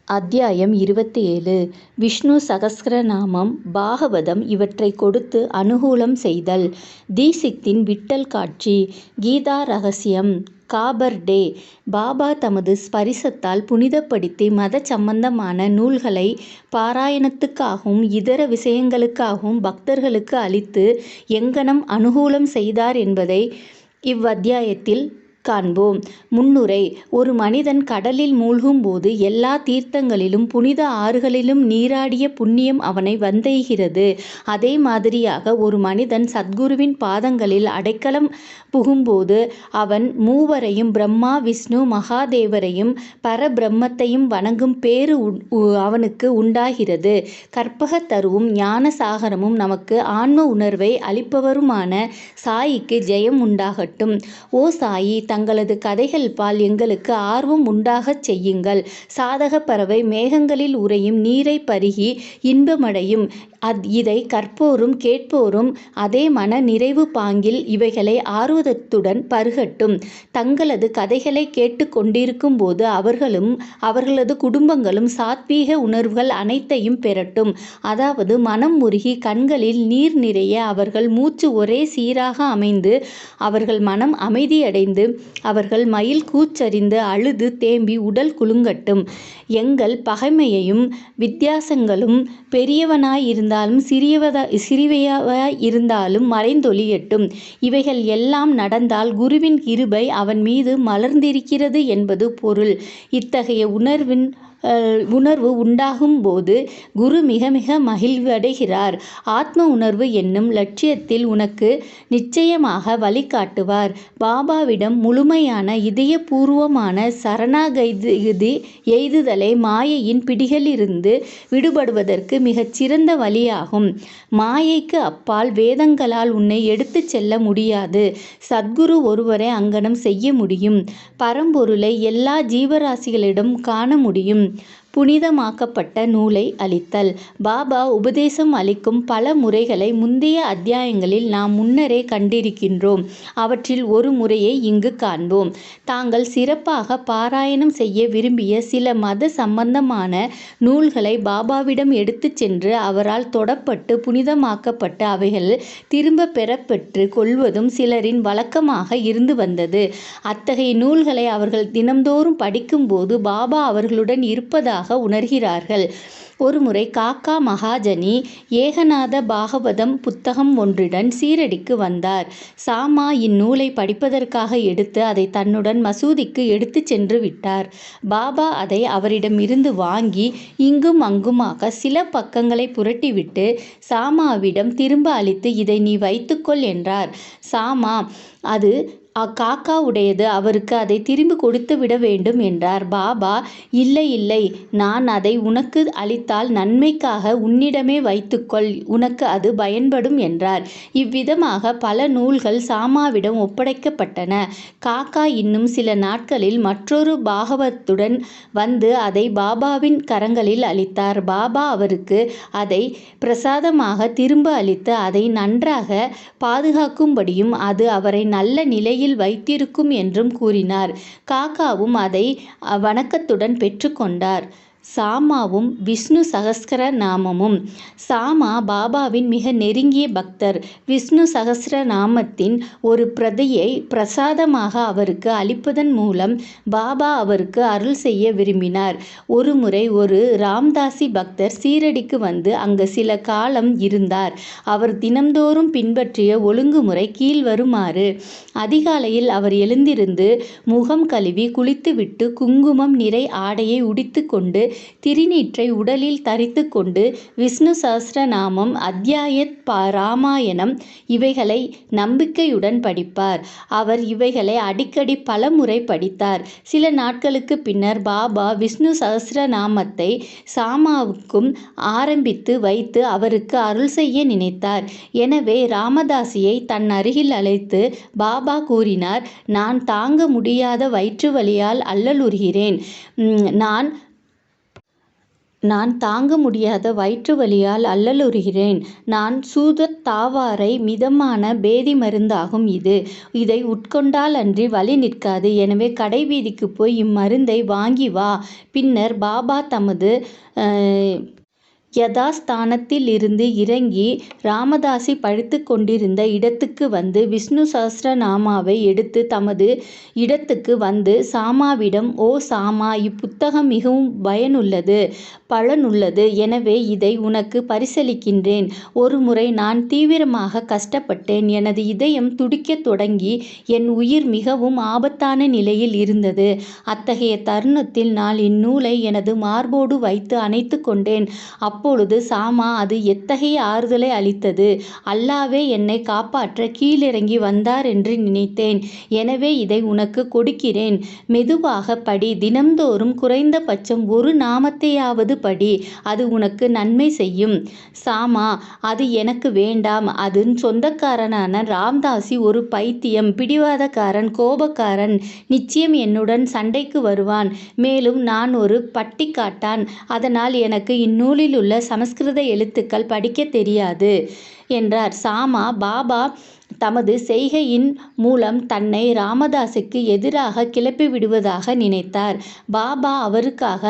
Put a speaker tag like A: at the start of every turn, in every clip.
A: அத்தியாயம் 27. விஷ்ணு சகஸ்ரநாமம், பாகவதம் இவற்றை கொடுத்து அனுகூலம் செய்தல். தீசித்தின் விட்டல் காட்சி. கீதா ரகசியம். காபர் டே. பாபா தமது ஸ்பரிசத்தால் புனிதப்படுத்தி மத சம்பந்தமான நூல்களை பாராயணத்துக்காகவும் இதர விஷயங்களுக்காகவும் பக்தர்களுக்கு அளித்து எங்கனம் அனுகூலம் செய்தார் என்பதை இவ்வத்தியாயத்தில் காண்போம். முன்னுரை. ஒரு மனிதன் கடலில் மூழ்கும் போது எல்லா தீர்த்தங்களிலும் புனித ஆறுகளிலும் நீராடிய புண்ணியம் அவனை வந்தெய்கிறது. அதே மாதிரியாக ஒரு மனிதன் சத்குருவின் பாதங்களில் அடைக்கலம் புகும்போது அவன் மூவரையும், பிரம்மா, விஷ்ணு, மகாதேவரையும் பரபிரம்மத்தையும் வணங்கும் பேறு அவனுக்கு உண்டாகிறது. கற்பக தருவும் ஞான சாகரமும் நமக்கு ஆன்ம உணர்வை அளிப்பவருமான சாயிக்கு ஜெயம் உண்டாகட்டும். ஓ சாயி, தங்களது கதைகள் பால் எங்களுக்கு ஆர்வம் உண்டாகச் செய்யுங்கள். சாதக பறவை மேகங்களில் உறையும் நீரை பருகி இன்பமடையும். இதை கற்போரும் கேட்போரும் அதே மன நிறைவு பாங்கில் இவைகளை ஆர்வத்துடன் பருகட்டும். தங்களது கதைகளை கேட்டு கொண்டிருக்கும் போது அவர்களும் அவர்களது குடும்பங்களும் சாத்வீக உணர்வுகள் அனைத்தையும் பெறட்டும். அதாவது மனம் உருகி கண்களில் நீர் நிறைய அவர்கள் மூச்சு ஒரே சீராக அமைந்து அவர்கள் மனம் அமைதியடைந்து அவர்கள் மயில் கூச்சறிந்து அழுது தேம்பி உடல் குலுங்கட்டும். எங்கள் பகைமையையும் வித்தியாசங்களும் பெரியவனாயிருந்தாலும் சிறியவையாயிருந்தாலும் மறைந்தொழியட்டும். இவைகள் எல்லாம் நடந்தால் குருவின் கிருபை அவன் மீது மலர்ந்திருக்கிறது என்பது பொருள். இத்தகைய உணர்வு உண்டாகும் போது குரு மிக மிக மகிழ்வடைகிறார். ஆத்ம உணர்வு என்னும் லட்சியத்தில் உனக்கு நிச்சயமாக வழிகாட்டுவார். பாபாவிடம் முழுமையான இதயபூர்வமான சரணாகதி எய்துதலே மாயையின் பிடிகளிலிருந்து விடுபடுவதற்கு மிகச் சிறந்த வழியாகும். மாயைக்கு அப்பால் வேதங்களால் உன்னை எடுத்துச் செல்ல முடியாது. சத்குரு ஒருவரை அங்கனம் செய்ய முடியும். பரம்பொருளை எல்லா ஜீவராசிகளிடம் காண முடியும். புனிதமாக்கப்பட்ட நூலை அளித்தல். பாபா உபதேசம் அளிக்கும் பல முறைகளை முந்தைய அத்தியாயங்களில் நாம் முன்னரே கண்டிருக்கின்றோம். அவற்றில் ஒரு முறையை இங்கு காண்போம். தாங்கள் சிறப்பாக பாராயணம் செய்ய விரும்பிய சில மத சம்பந்தமான நூல்களை பாபாவிடம் எடுத்துச் சென்று அவரால் தொடப்பட்டு புனிதமாக்கப்பட்டு அவைகள் திரும்ப பெறப்பெற்று கொள்வதும் சிலரின் வழக்கமாக இருந்து வந்தது. அத்தகைய நூல்களை அவர்கள் தினம்தோறும் படிக்கும்போது பாபா அவர்களுடன் இருப்பதாக உணர்கிறார்கள். ஒருமுறை காக்கா மகாஜனி ஏகநாத பாகவதம் புத்தகம் ஒன்றுடன் சீரடிக்கு வந்தார். சாமா இந்நூலை படிப்பதற்காக எடுத்து அதை தன்னுடன் மசூதிக்கு எடுத்து சென்று விட்டார். பாபா அதை அவரிடம் இருந்து வாங்கி இங்கும் அங்குமாக சில பக்கங்களை புரட்டிவிட்டு சாமாவிடம் திரும்ப அளித்து இதை நீ வைத்துக்கொள் என்றார். சாமா அது காக்காவுடையது, அவருக்கு அதை திரும்பி கொடுத்து விட வேண்டும் என்றார். பாபா இல்லை இல்லை, நான் அதை உனக்கு அளித்தால் நன்மைக்காக உன்னிடமே வைத்துக்கொள், உனக்கு அது பயன்படும் என்றார். இவ்விதமாக பல நூல்கள் சாமாவிடம் ஒப்படைக்கப்பட்டன. காக்கா இன்னும் சில நாட்களில் மற்றொரு பாகவத்துடன் வந்து அதை பாபாவின் கரங்களில் அளித்தார். பாபா அவருக்கு அதை பிரசாதமாக திரும்ப அளித்து அதை நன்றாக பாதுகாக்கும்படியும் அது அவரை நல்ல நிலையில் வைத்திருக்கும் என்றும் கூறினார். காக்காவும் அதை வணக்கத்துடன் பெற்றுக்கொண்டார். சாமாவும் விஷ்ணு சகஸ்ர நாமமும். சாமா பாபாவின் மிக நெருங்கிய பக்தர். விஷ்ணு சகஸ்ர நாமத்தின் ஒரு பிரதியை பிரசாதமாக அவருக்கு அளிப்பதன் மூலம் பாபா அவருக்கு அருள் செய்ய விரும்பினார். ஒருமுறை ஒரு ராம்தாசி பக்தர் சீரடிக்கு வந்து அங்கு சில காலம் இருந்தார். அவர் தினம்தோறும் பின்பற்றிய ஒழுங்குமுறை கீழ்வருமாறு. அதிகாலையில் அவர் எழுந்திருந்து முகம் கழுவி குளித்துவிட்டு குங்குமம் நிறை ஆடையை உடித்து கொண்டு திருநீற்றை உடலில் தரித்து கொண்டு விஷ்ணு சஹஸ்ரநாமம், அத்தியாயத் ராமாயணம் இவைகளை நம்பிக்கையுடன் படிப்பார். அவர் இவைகளை அடிக்கடி பல முறை படித்தார். சில நாட்களுக்கு பின்னர் பாபா விஷ்ணு சஹஸ்ரநாமத்தை சாமாவுக்கும் ஆரம்பித்து வைத்து அவருக்கு அருள் செய்ய நினைத்தார். எனவே ராமதாசியை தன் அருகில் அழைத்து பாபா கூறினார், நான் தாங்க முடியாத வயிற்று வலியால் அல்லலுறுகிறேன். நான் நான் தாங்க முடியாத வயிற்று வலியால் அல்லலுறுகிறேன். நான் சூதத்தாவாரை மிதமான பேதி மருந்தாகும் இது. இதை உட்கொண்டால் அன்றி வலி நிற்காது. எனவே கடைவீதிக்குப் போய் இம்மருந்தை வாங்கி வா. பின்னர் பாபா தமது யதாஸ்தானத்தில் இருந்து இறங்கி ராமதாசி படித்துக் கொண்டிருந்த இடத்துக்கு வந்து விஷ்ணு சஹஸ்ரநாமாவை எடுத்து தமது இடத்துக்கு வந்து சாமாவிடம், ஓ சாமா, இப்புத்தகம் மிகவும் பயனுள்ளது, பலனுள்ளது. எனவே இதை உனக்கு பரிசளிக்கின்றேன். ஒருமுறை நான் தீவிரமாக கஷ்டப்பட்டேன். எனது இதயம் துடிக்கத் தொடங்கி என் உயிர் மிகவும் ஆபத்தான நிலையில் இருந்தது. அத்தகைய தருணத்தில் நான் இந்நூலை எனது மார்போடு வைத்து அணைத்து கொண்டேன். அப்பொழுது சாமா, அது எத்தகைய ஆறுதலை அளித்தது! அல்லாவே என்னை காப்பாற்ற கீழிறங்கி வந்தார் என்று நினைத்தேன். எனவே இதை உனக்கு கொடுக்கிறேன். மெதுவாக படி. தினம்தோறும் குறைந்தபட்சம் ஒரு நாமத்தையாவது படி. அது உனக்கு நன்மை செய்யும். சாமா, அது எனக்கு வேண்டாம். அதன் சொந்தக்காரனான ராம்தாசி ஒரு பைத்தியம், பிடிவாதக்காரன், கோபக்காரன். நிச்சயம் என்னுடன் சண்டைக்கு வருவான். மேலும் நான் ஒரு பட்டிக்காட்டான். அதனால் எனக்கு இந்நூலிலுள்ள சமஸ்கிருத எழுத்துக்கள் படிக்கத் தெரியாது என்றார். சாமா பாபா தமது செய்கையின் மூலம் தன்னை ராமதாஸுக்கு எதிராக கிளப்பிவிடுவதாக நினைத்தார். பாபா அவருக்காக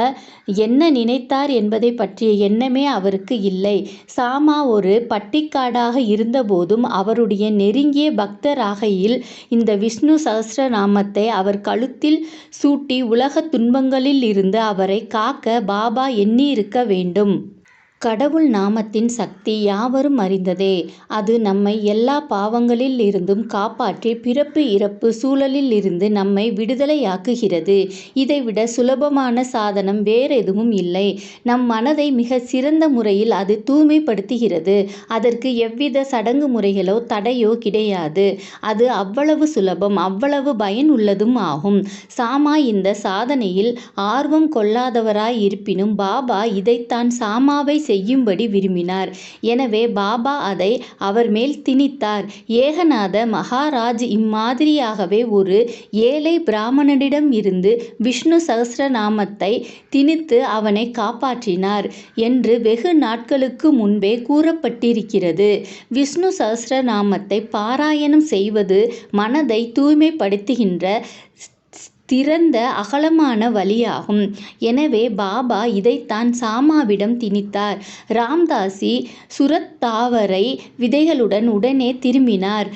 A: என்ன நினைத்தார் என்பதை பற்றிய எண்ணமே அவருக்கு இல்லை. சாமா ஒரு பட்டிக்காடாக இருந்தபோதும் அவருடைய நெருங்கிய பக்தராகையில் இந்த விஷ்ணு சஹஸ்ரநாமத்தை அவர் கழுத்தில் சூட்டி உலகத் துன்பங்களில் இருந்து அவரை காக்க பாபா எண்ணியிருக்க வேண்டும். கடவுள் நாமத்தின் சக்தி யாவரும் அறிந்ததே. அது நம்மை எல்லா பாவங்களில் இருந்தும் காப்பாற்றி பிறப்பு இறப்பு சூழலில் இருந்து நம்மை விடுதலையாக்குகிறது. இதைவிட சுலபமான சாதனம் வேறெதுவும் இல்லை. நம் மனதை மிக சிறந்த முறையில் அது தூய்மைப்படுத்துகிறது. அதற்கு எவ்வித சடங்கு முறைகளோ தடையோ கிடையாது. அது அவ்வளவு சுலபம், அவ்வளவு பயனுள்ளதும் ஆகும். சாமா இந்த சாதனையில் ஆர்வம் கொள்ளாதவராய் இருப்பினும் பாபா இதைத்தான் சாமாவை செய்யும்படி விரும்பினார். எனவே பாபா அதை அவர் மேல் திணித்தார். ஏகநாத மகாராஜ் இம்மாதிரியாகவே ஒரு ஏழை பிராமணனிடம் இருந்து விஷ்ணு சஹஸ்ரநாமத்தை திணித்து அவனை காப்பாற்றினார் என்று வெகு நாட்களுக்கு முன்பே கூறப்பட்டிருக்கிறது. விஷ்ணு சஹஸ்ரநாமத்தை பாராயணம் செய்வது மனதை தூய்மைப்படுத்துகின்ற திறந்த அகலமான வழியாகும். எனவே பாபா இதைத்தான் சாமாவிடம் திணித்தார். ராம்தாசி சுரத்தாவரை விதைகளுடன் உடனே திரும்பினார்.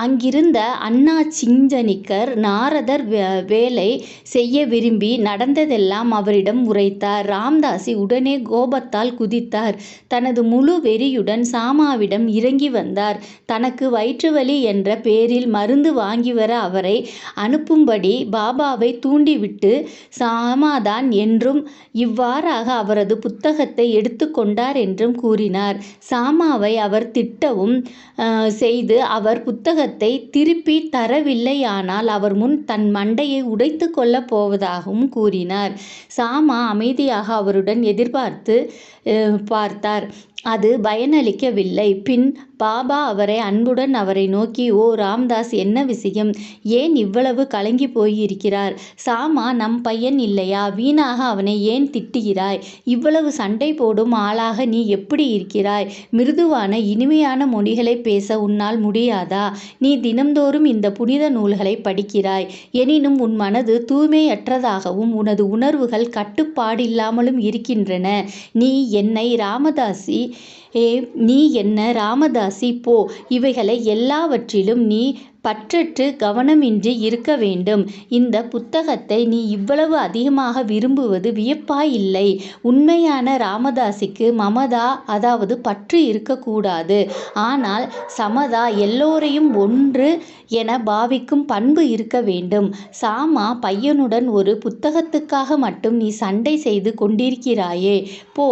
A: அங்கிருந்த அண்ணா சிஞ்சனிக்கர் நாரதர் வேலை செய்ய விரும்பி நடந்ததெல்லாம் அவரிடம் உரைத்தார். ராம்தாசி உடனே கோபத்தால் குதித்தார். தனது முழு வெறியுடன் சாமாவிடம் இறங்கி வந்தார். தனக்கு வயிற்றுவலி என்ற பேரில் மருந்து வாங்கி வர அவரை அனுப்பும்படி பாபாவை தூண்டிவிட்டு சாமாதான் என்றும் இவ்வாறாக அவரது புத்தகத்தை எடுத்துக்கொண்டார் என்றும் கூறினார். சாமாவை அவர் திட்டவும் செய்து அவர் புத்தகத்தை திருப்பி தரவில்லையானால் அவர் முன் தன் மண்டையை உடைத்து கொள்ளப் போவதாகவும் கூறினார். சாமா அமைதியாக அவருடன் எதிர்பார்த்து பார்த்தார். அது பயனளிக்கவில்லை. பின் பாபா அவரை அன்புடன் அவரை நோக்கி, ஓ ராம்தாஸ், என்ன விஷயம்? ஏன் இவ்வளவு கலங்கி போயிருக்கிறார்? சாமா நம் பையன் இல்லையா? வீணாக அவனை ஏன் திட்டுகிறாய்? இவ்வளவு சண்டை போடும் ஆளாக நீ எப்படி இருக்கிறாய்? மிருதுவான இனிமையான மொழிகளை பேச உன்னால் முடியாதா? நீ தினம்தோறும் இந்த புனித நூல்களை படிக்கிறாய். எனினும் உன் மனது தூய்மையற்றதாகவும் உனது உணர்வுகள் கட்டுப்பாடில்லாமலும் இருக்கின்றன. நீ என்ன ராமதாசி, போ. இவைகளை எல்லாவற்றிலும் நீ பற்றற்று கவனமின்றி இருக்க வேண்டும். இந்த புத்தகத்தை நீ இவ்வளவு அதிகமாக விரும்புவது வியப்பாய் இல்லை. உண்மையான ராமதாசிக்கு மமதா, அதாவது பற்று இருக்கக்கூடாது. ஆனால் சமதா, எல்லோரையும் ஒன்று என பாவிக்கும் பண்பு இருக்க வேண்டும். சாமா, பையனுடன் ஒரு புத்தகத்துக்காக மட்டும் நீ சண்டை செய்து கொண்டிருக்கிறாயே. போ,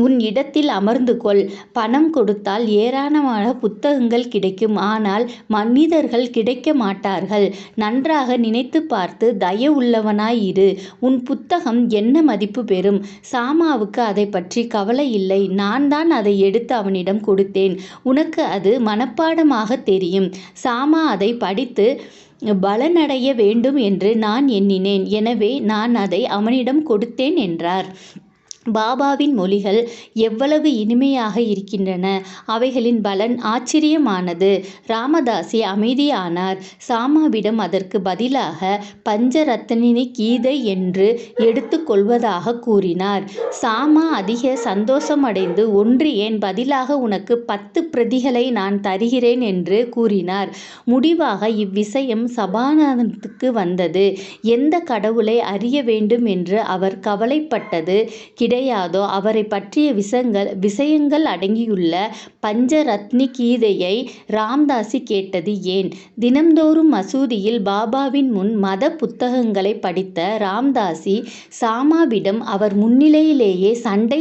A: உன் இடத்தில் அமர்ந்து கொள். பணம் கொடுத்தால் ஏராளமான புத்தகங்கள் கிடைக்கும். ஆனால் மனிதர்கள் கிடைக்க மாட்டார்கள். நன்றாக நினைத்து பார்த்து தயவுள்ளவனாய் இரு. உன் புத்தகம் என்ன மதிப்பு பெறும்? சாமாவுக்கு அதை பற்றி கவலை இல்லை. நான் தான் அதை எடுத்து அவனிடம் கொடுத்தேன். உனக்கு அது மனப்பாடமாக தெரியும். சாமா அதை படித்து பலனடைய வேண்டும் என்று நான் எண்ணினேன். எனவே நான் அதை அவனிடம் கொடுத்தேன் என்றார். பாபாவின் மொழிகள் எவ்வளவு இனிமையாக இருக்கின்றன. அவைகளின் பலன் ஆச்சரியமானது. ராமதாசி அமைதியானார். சாமாவிடம் அதற்கு பதிலாக பஞ்சரத்னி கீதை என்று எடுத்துக்கொள்வதாக கூறினார். சாமா அதிக சந்தோஷமடைந்து, ஒன்று ஏன், பதிலாக உனக்கு 10 பிரதிகளை நான் தருகிறேன் என்று கூறினார். முடிவாக இவ்விஷயம் சபாநாதனுக்கு வந்தது. எந்த கடவுளை அறிய வேண்டும் என்று அவர் கவலைப்பட்டது கிடையாதோ அவரை பற்றிய விஷயங்கள் அடங்கியுள்ள பஞ்சரத்னி கீதையை ராம்தாசி கேட்டது ஏன்? தினம்தோறும் மசூதியில் பாபாவின் முன் மத புத்தகங்களை படித்த ராம்தாசி சாமாவிடம் அவர் முன்னிலையிலேயே சண்டை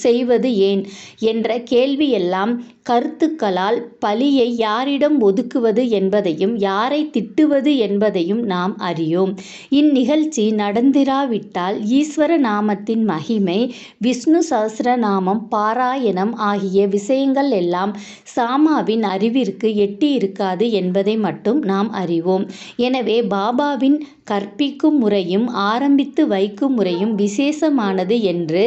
A: செய்வது ஏன் என்ற கேள்வியெல்லாம் கருத்துக்களால் பழியை யாரிடம் ஒதுக்குவது என்பதையும் யாரை திட்டுவது என்பதையும் நாம் அறியோம். இந்நிகழ்ச்சி நடந்திராவிட்டால் ஈஸ்வர நாமத்தின் மகிமை, விஷ்ணு சஹஸ்ரநாமம் பாராயணம் ஆகிய விஷயங்கள் எல்லாம் சாமாவின் அறிவிற்கு எட்டியிருக்காது என்பதை மட்டும் நாம் அறிவோம். எனவே பாபாவின் கற்பிக்கும் முறையும் ஆரம்பித்து வைக்கும் முறையும் விசேஷமானது என்று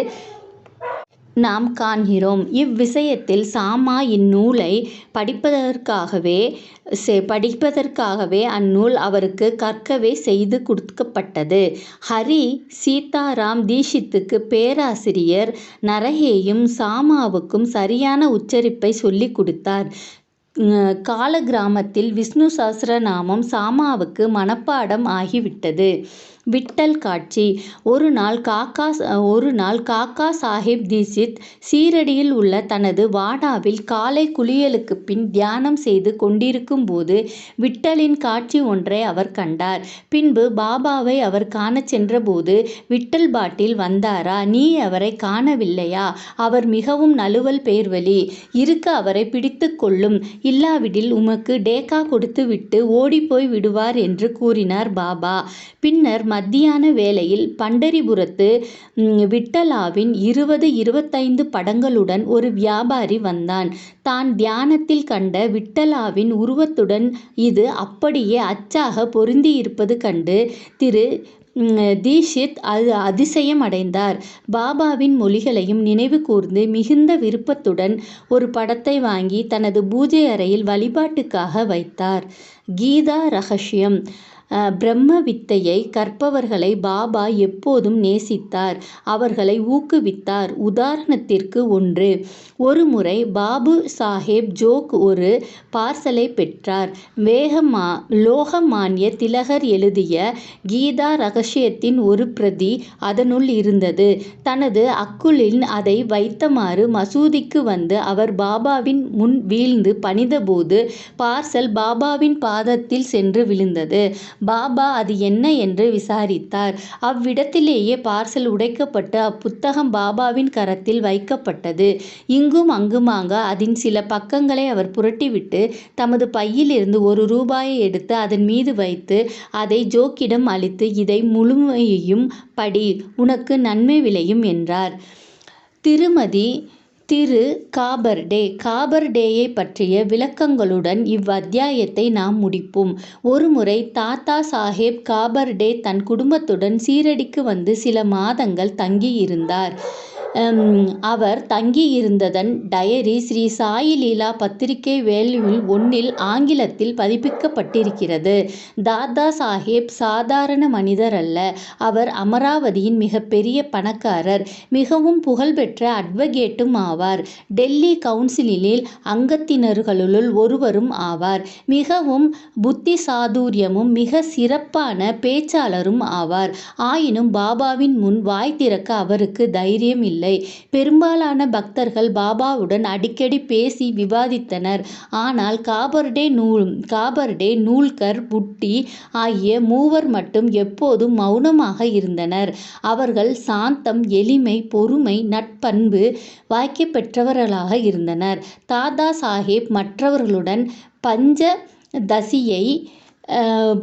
A: நாம் காண்கிறோம். இவ்விஷயத்தில் சாமா இந்நூலை படிப்பதற்காகவே அந்நூல் அவருக்கு கற்கவே செய்து கொடுக்கப்பட்டது. ஹரி சீதாராம் தீஷித்துக்கு பேராசிரியர் நரஹேயும் சாமாவுக்கும் சரியான உச்சரிப்பை சொல்லிக் கொடுத்தார். கால கிராமத்தில் விஷ்ணு சஹஸ்ரநாமம் சாமாவுக்கு மனப்பாடம் ஆகிவிட்டது. விட்டல் காட்சி. ஒரு நாள் காக்கா சாஹிப் தீட்சித் சீரடியில் உள்ள தனது வாடாவில் காலை குளியலுக்கு பின் தியானம் செய்து கொண்டிருக்கும் போது விட்டலின் காட்சி ஒன்றை அவர் கண்டார். பின்பு பாபாவை அவர் காணச் சென்றபோது, விட்டல் பாட்டில் வந்தாரா? நீ அவரை காணவில்லையா? அவர் மிகவும் நழுவல் பேர்வழி. இருக்க அவரை பிடித்து கொள்ளும். இல்லாவிடில் உமக்கு டேக்கா கொடுத்து விட்டு ஓடிப்போய் விடுவார் என்று கூறினார் பாபா. பின்னர் மத்தியான வேளையில் பண்டரிபுரத்து விட்டலாவின் 20-25 படங்களுடன் ஒரு வியாபாரி வந்தான். தான் தியானத்தில் கண்ட விட்டலாவின் உருவத்துடன் இது அப்படியே அச்சாக பொருந்தியிருப்பது கண்டு திரு தீட்சித் அதிசயம் அடைந்தார். பாபாவின் மொழிகளையும் நினைவு கூர்ந்து மிகுந்த விருப்பத்துடன் ஒரு படத்தை வாங்கி தனது பூஜை அறையில் வழிபாட்டுக்காக வைத்தார். கீதா ரகசியம். பிரம்ம வித்தையை கற்பவர்களை பாபா எப்போதும் நேசித்தார். அவர்களை ஊக்குவித்தார். உதாரணத்திற்கு ஒரு முறை பாபு சாஹேப் ஜோக் ஒரு பார்சலை பெற்றார். லோகமான்ய திலகர் எழுதிய கீதா ரகசியத்தின் ஒரு பிரதி அதனுள் இருந்தது. தனது அக்குளில் அதை வைத்தமாறு மசூதிக்கு வந்து அவர் பாபாவின் முன் வீழ்ந்து பணிந்தபோது பார்சல் பாபாவின் பாதத்தில் சென்று விழுந்தது. பாபா அது என்ன என்று விசாரித்தார். அவ்விடத்திலேயே பார்சல் உடைக்கப்பட்டு அப்புத்தகம் பாபாவின் கரத்தில் வைக்கப்பட்டது. இங்கும் அங்குமாக அதன் சில பக்கங்களை அவர் புரட்டிவிட்டு தமது பையிலிருந்து ₹1 எடுத்து அதன் மீது வைத்து அதை ஜோக்கிடம் அளித்து, இதை முழுமையையும் படி, உனக்கு நன்மை விளையும் என்றார். திரு காபர்டேயை பற்றிய விளக்கங்களுடன் இவ்வத்தியாயத்தை நாம் முடிப்போம். ஒருமுறை தாத்தா சாஹேப் காபர்டே தன் குடும்பத்துடன் சீரடிக்கு வந்து சில மாதங்கள் தங்கியிருந்தார். அவர் தங்கியிருந்ததன் டயரி ஸ்ரீ சாயி லீலா பத்திரிகை வேல்யூல் 1 ஆங்கிலத்தில் பதிப்பிக்கப்பட்டிருக்கிறது. தாதா சாஹேப் சாதாரண மனிதர் அல்ல. அவர் அமராவதியின் மிகப்பெரிய பணக்காரர், மிகவும் புகழ்பெற்ற அட்வொகேட்டும் ஆவார். டெல்லி கவுன்சிலில் அங்கத்தினர்களுள் ஒருவரும் ஆவார். மிகவும் புத்திசாதுரியமும் மிக சிறப்பான பேச்சாளரும் ஆவார். ஆயினும் பாபாவின் முன் வாய் திறக்க அவருக்கு தைரியம் இல்லை. பெரும்பாலான பக்தர்கள் பாபாவுடன் அடிக்கடி பேசி விவாதித்தனர். ஆனால் காபர்டே, நூல்கர், புட்டி ஆகிய மூவர் மட்டும் எப்போதும் மௌனமாக இருந்தனர். அவர்கள் சாந்தம், எளிமை, பொறுமை, நற்பண்பு வாய்க்க பெற்றவர்களாக இருந்தனர். தாதா சாஹேப் மற்றவர்களுடன் பஞ்சதசியை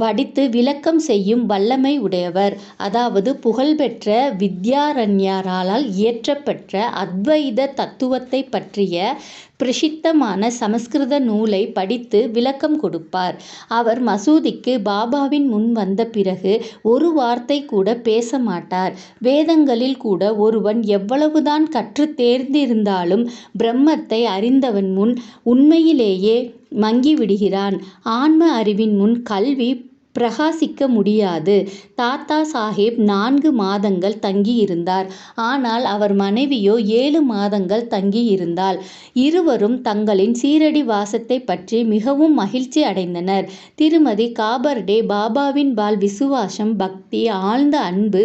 A: படித்து விளக்கம் செய்யும் வல்லமை உடையவர். அதாவது புகழ்பெற்ற வித்யாரண்யரால் இயற்றப்பெற்ற அத்வைத தத்துவத்தை பற்றிய பிரசித்தமான சமஸ்கிருத நூலை படித்து விளக்கம் கொடுப்பார். அவர் மசூதிக்கு பாபாவின் முன் வந்த பிறகு ஒரு வார்த்தை கூட பேச மாட்டார். வேதங்களில் கூட ஒருவன் எவ்வளவுதான் கற்று தேர்ந்திருந்தாலும் பிரம்மத்தை அறிந்தவன் முன் உண்மையிலேயே மங்கிவிடுகிறான். ஆன்ம அறிவின் முன் கல்வி பிரகாசிக்க முடியாது. தாத்தா சாஹேப் 4 மாதங்கள் தங்கியிருந்தார். ஆனால் அவர் மனைவியோ 7 மாதங்கள் தங்கியிருந்தாள். இருவரும் தங்களின் சீரடி வாசத்தை பற்றி மிகவும் மகிழ்ச்சி அடைந்தனர். திருமதி காபர்டே பாபாவின் பால் விசுவாசம், பக்தி, ஆழ்ந்த அன்பு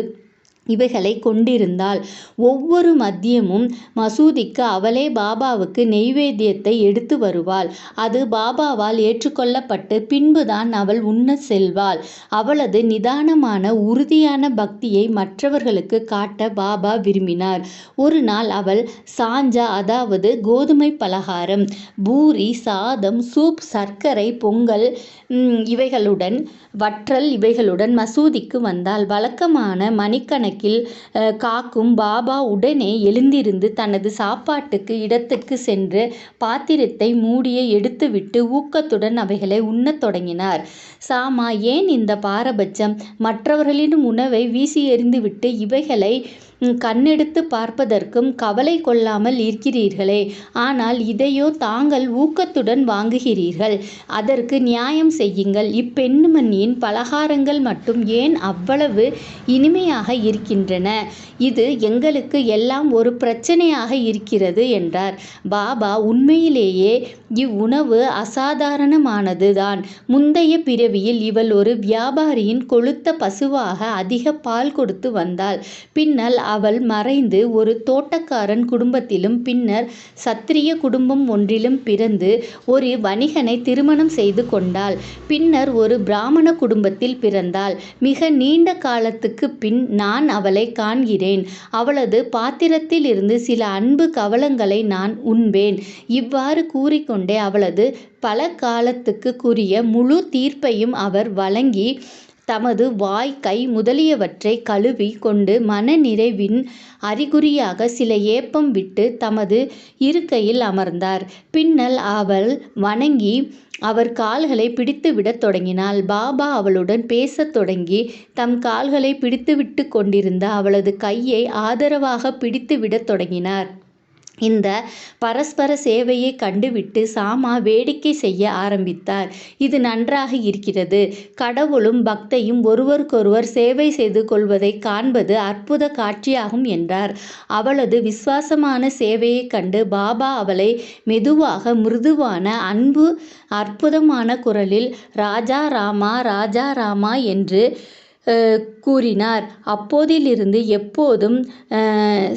A: இவைகளை கொண்டிருந்தாள். ஒவ்வொரு மதியமும் மசூதிக்கு அவளே பாபாவுக்கு நெய்வேத்தியத்தை எடுத்து வருவாள். அது பாபாவால் ஏற்றுக்கொள்ளப்பட்டு பின்புதான் அவள் உண்ண செல்வாள். அவளது நிதானமான உறுதியான பக்தியை மற்றவர்களுக்கு காட்ட பாபா விரும்பினார். ஒரு நாள் அவள் சாஞ்சா, அதாவது கோதுமை பலகாரம், பூரி, சாதம், சூப், சர்க்கரை பொங்கல் இவைகளுடன் வற்றல் இவைகளுடன் மசூதிக்கு வந்தாள். வழக்கமான மணிக்கணக்கில் காக்கும் பாபா உடனே எழுந்திருந்து தனது சாப்பாட்டுக்கு இடத்துக்கு சென்று பாத்திரத்தை மூடிய எடுத்துவிட்டு ஊக்கத்துடன் அவைகளை உண்ணத் தொடங்கினார். சாமா, ஏன் இந்த பாரபட்சம்? மற்றவர்களின் உணவை வீசி எறிந்துவிட்டு இவைகளை கண்ணெடுத்து பார்ப்பதற்கும் கவலை கொள்ளாமல் இருக்கிறீர்களே, ஆனால் இதையோ தாங்கள் ஊக்கத்துடன் வாங்குகிறீர்கள். அதற்கு நியாயம் செய்யுங்கள். இப்பெண்மணியின் பலகாரங்கள் மட்டும் ஏன் அவ்வளவு இனிமையாக இருக்கின்றன? இது எங்களுக்கு எல்லாம் ஒரு பிரச்சனையாக இருக்கிறது என்றார். பாபா, உண்மையிலேயே இவ்வுணவு அசாதாரணமானது தான். முந்தைய பிறவியில் இவள் ஒரு வியாபாரியின் கொழுத்த பசுவாக அதிக பால் கொடுத்து வந்தாள். பின்னர் அவள் மறைந்து ஒரு தோட்டக்காரன் குடும்பத்திலும் பின்னர் சத்திரிய குடும்பம் ஒன்றிலும் பிறந்து ஒரு வணிகனை திருமணம் செய்து கொண்டாள். பின்னர் ஒரு பிராமண குடும்பத்தில் பிறந்தாள். மிக நீண்ட காலத்துக்கு பின் நான் அவளை காண்கிறேன். அவளது பாத்திரத்தில் இருந்து சில அன்பு கவளங்களை நான் உண்பேன். இவ்வாறு கூறிக்கொண்டே அவளது பல காலத்துக்குரிய முழு தீர்ப்பையும் அவர் வழங்கி தமது வாய், கை முதலியவற்றை கழுவி கொண்டு மன நிறைவின் அறிகுறியாக சில ஏப்பம் விட்டு தமது இருக்கையில் அமர்ந்தார். பின்னர் அவள் வணங்கி அவர் கால்களை பிடித்துவிடத் தொடங்கினாள். பாபா அவளுடன் பேசத் தொடங்கி தம் கால்களை பிடித்துவிட்டு கொண்டிருந்த அவளது கையை ஆதரவாக பிடித்துவிடத் தொடங்கினார். இந்த பரஸ்பர சேவையை கண்டுவிட்டு சாமா வேடிக்கை செய்ய ஆரம்பித்தார். இது நன்றாக இருக்கிறது. கடவுளும் பக்தையும் ஒருவருக்கொருவர் சேவை செய்து கொள்வதை காண்பது அற்புத காட்சியாகும் என்றார். அவளது விசுவாசமான சேவையை கண்டு பாபா அவளை மெதுவாக மிருதுவான அன்பு அற்புதமான குரலில் ராஜா ராமா, ராஜா ராமா என்று கூறினார். அப்போதிலிருந்து எப்போதும்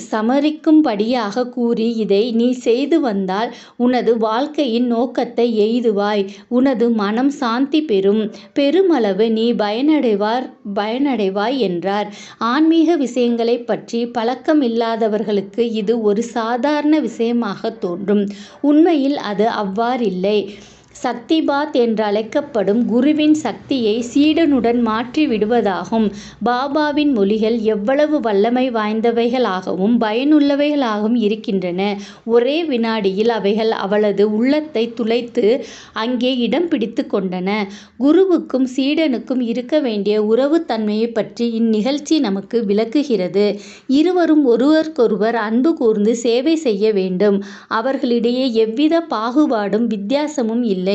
A: சமரிக்கும்படியாக கூறி, இதை நீ செய்து வந்தால் உனது வாழ்க்கையின் நோக்கத்தை எய்துவாய். உனது மனம் சாந்தி பெறும். பெருமளவு நீ பயனடைவாய் என்றார். ஆன்மீக விஷயங்களை பற்றி பழக்கமில்லாதவர்களுக்கு இது ஒரு சாதாரண விஷயமாக தோன்றும். உண்மையில் அது அவ்வாறில்லை. சக்திபாத் என்றழைக்கப்படும் குருவின் சக்தியை சீடனுடன் மாற்றி விடுவதாகும். பாபாவின் மொழிகள் எவ்வளவு வல்லமை வாய்ந்தவைகளாகவும் பயனுள்ளவைகளாகவும் இருக்கின்றன. ஒரே வினாடியில் அவைகள் அவளது உள்ளத்தை துளைத்து அங்கே இடம் பிடித்து கொண்டன. குருவுக்கும் சீடனுக்கும் இருக்க வேண்டிய உறவு தன்மையை பற்றி இந்நிகழ்ச்சி நமக்கு விளக்குகிறது. இருவரும் ஒருவருக்கொருவர் அன்பு கூர்ந்து சேவை செய்ய வேண்டும். அவர்களிடையே எவ்வித பாகுபாடும் வித்தியாசமும் இல்லை.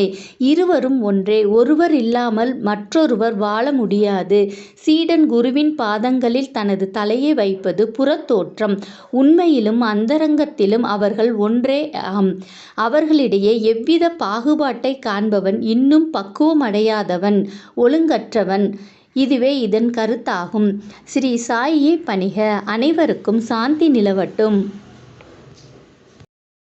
A: இருவரும் ஒன்றே. ஒருவர் இல்லாமல் மற்றொருவர் வாழ முடியாது. சீடன் குருவின் பாதங்களில் தனது தலையை வைப்பது புறத்தோற்றம். உண்மையிலும் அந்தரங்கத்திலும் அவர்கள் ஒன்றே. அவர்களிடையே எவ்வித பாகுபாட்டை காண்பவன் இன்னும் பக்குவமடையாதவன், ஒழுங்கற்றவன். இதுவே இதன் கருத்தாகும். ஸ்ரீ சாயியை பணிக. அனைவருக்கும் சாந்தி நிலவட்டும்.